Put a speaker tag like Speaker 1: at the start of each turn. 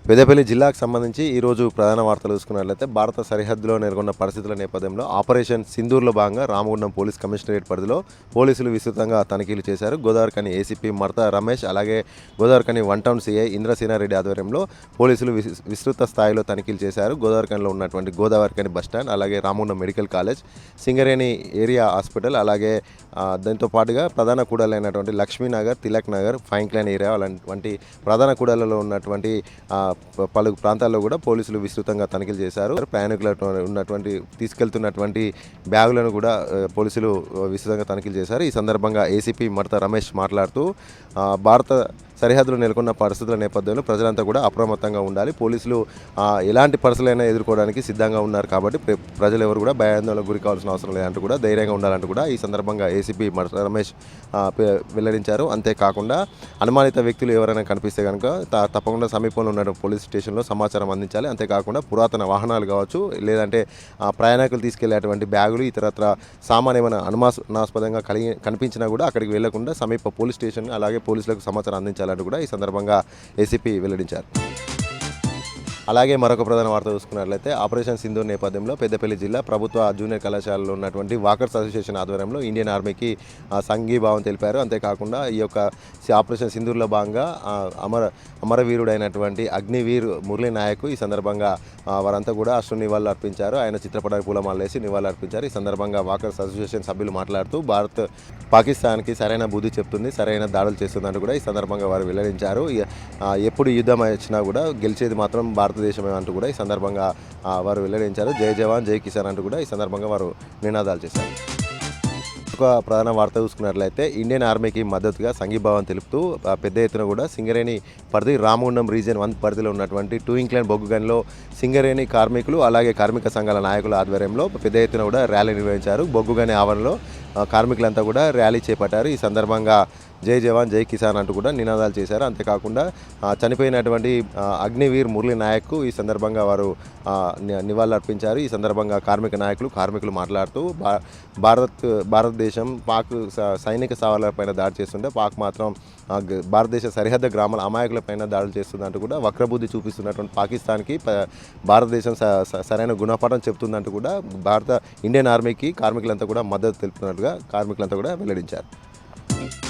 Speaker 1: పెద్దపల్లి జిల్లాకు సంబంధించి ఈరోజు ప్రధాన వార్తలు చూసుకున్నట్లయితే భారత సరిహద్దులో నెలకొన్న పరిస్థితుల నేపథ్యంలో ఆపరేషన్ సింధూర్లో భాగంగా రామగుండం పోలీస్ కమిషనరేట్ పరిధిలో పోలీసులు విస్తృతంగా తనిఖీలు చేశారు. గోదావరిఖని ఏసీపీ మర్తా రమేష్ అలాగే Godavarikhani one town CI Indrasena Reddy ఆధ్వర్యంలో పోలీసులు విస్తృత స్థాయిలో తనిఖీలు చేశారు. గోదావరిఖనిలో ఉన్నటువంటి గోదావరిఖని బస్టాండ్ అలాగే Ramagundam medical college, Singareni area hospital అలాగే దాంతో పాటుగా ప్రధాన కూడలైనటువంటి Lakshminagar, Tilak Nagar, five incline area వంటి ప్రధాన కూడలలో ఉన్నటువంటి పలు ప్రాంతాల్లో కూడా పోలీసులు విస్తృతంగా తనిఖీలు చేశారు. ప్రయాణికులకు ఉన్నటువంటి తీసుకెళ్తున్నటువంటి బ్యాగులను కూడా పోలీసులు విస్తృతంగా తనిఖీలు చేశారు. ఈ సందర్భంగా ఏసీపీ మర్తా రమేష్ మాట్లాడుతూ భారత సరిహద్దులు నెలకొన్న పరిస్థితుల నేపథ్యంలో ప్రజలంతా కూడా అప్రమత్తంగా ఉండాలి. పోలీసులు ఎలాంటి పరిస్థితులైనా ఎదుర్కోవడానికి సిద్ధంగా ఉన్నారు కాబట్టి ప్రజలు ఎవరు కూడా భయాందోళనకు గురి కావాల్సిన అవసరం లేదంటూ కూడా ధైర్యంగా ఉండాలంటూ కూడా ఈ సందర్భంగా ఏసీపీ రమేష్ వెల్లడించారు. అంతేకాకుండా అనుమానిత వ్యక్తులు ఎవరైనా కనిపిస్తే కనుక తప్పకుండా సమీపంలో ఉన్న పోలీస్ స్టేషన్లో సమాచారం అందించాలి. అంతేకాకుండా పురాతన వాహనాలు కావచ్చు, లేదంటే ప్రయాణికులు తీసుకెళ్లేటువంటి బ్యాగులు ఇతరత్ర సామాన్ ఏమైనా అనుమానాస్పదంగా కనిపించినా కూడా అక్కడికి వెళ్లకుండా సమీప పోలీస్ స్టేషన్ అలాగే పోలీసులకు సమాచారం అందించాలంటూ కూడా ఈ సందర్భంగా ఏసీపీ వెల్లడించారు. అలాగే మరొక ప్రధాన వార్త చూసుకున్నట్లయితే ఆపరేషన్ సింధూర్ నేపథ్యంలో పెద్దపల్లి జిల్లా ప్రభుత్వ జూనియర్ కళాశాలలో ఉన్నటువంటి వాకర్స్ అసోసియేషన్ ఆధ్వర్యంలో ఇండియన్ ఆర్మీకి సంఘీభావం తెలిపారు. అంతేకాకుండా ఈ యొక్క ఆపరేషన్ సింధూర్లో భాగంగా అమరవీరుడైనటువంటి అగ్నివీర్ మురళీ నాయక్ ఈ సందర్భంగా వారంతా కూడా అశ్రు నివాళులు అర్పించారు. ఆయన చిత్రపటానికి పూలమాలలేసి నివాళులు అర్పించారు. ఈ సందర్భంగా వాకర్స్ అసోసియేషన్ సభ్యులు మాట్లాడుతూ పాకిస్తాన్కి సరైన బుద్ధి చెప్తుంది, సరైన దాడులు చేస్తుందంటూ కూడా ఈ సందర్భంగా వారు వెల్లడించారు. ఎప్పుడు యుద్ధం వచ్చినా కూడా గెలిచేది మాత్రం భారతదేశమే అంటూ కూడా ఈ సందర్భంగా వారు వెల్లడించారు. జై జవాన్ జై కిసాన్ అంటూ కూడా ఈ సందర్భంగా వారు నినాదాలు చేశారు. ఒక ప్రధాన వార్త చూసుకున్నట్లయితే ఇండియన్ ఆర్మీకి మద్దతుగా సంఘీభావం తెలుపుతూ పెద్ద ఎత్తున కూడా సింగరేణి పరిధి రామగుండం రీజియన్ 1 పరిధిలో ఉన్నటువంటి టూ ఇంక్లైన్ బొగ్గు గనిలో సింగరేణి కార్మికులు అలాగే కార్మిక సంఘాల నాయకుల ఆధ్వర్యంలో పెద్ద ఎత్తున కూడా ర్యాలీ నిర్వహించారు. బొగ్గు గని ఆవరణలో కార్మికులంతా కూడా ర్యాలీ చేపట్టారు. ఈ సందర్భంగా జై జవాన్ జై కిసాన్ అంటూ కూడా నినాదాలు చేశారు. అంతేకాకుండా చనిపోయినటువంటి అగ్నివీర్ మురళీ నాయక్ ఈ సందర్భంగా వారు నివాళులు అర్పించారు. ఈ సందర్భంగా కార్మికులు మాట్లాడుతూ భారతదేశం పాక్ సైనిక సవాళ్ళపైన దాడి చేస్తుంటే పాక్ మాత్రం భారతదేశ సరిహద్దు గ్రామాల అమాయకులపైన దాడులు చేస్తుందంటూ కూడా వక్రబుద్ధి చూపిస్తున్నటువంటి పాకిస్తాన్కి భారతదేశం సరైన గుణపాఠం చెప్తుందంటూ కూడా ఇండియన్ ఆర్మీకి కార్మికులంతా కూడా మద్దతు తెలుపుతున్నట్టుగా కార్మికులంతా కూడా వెల్లడించారు.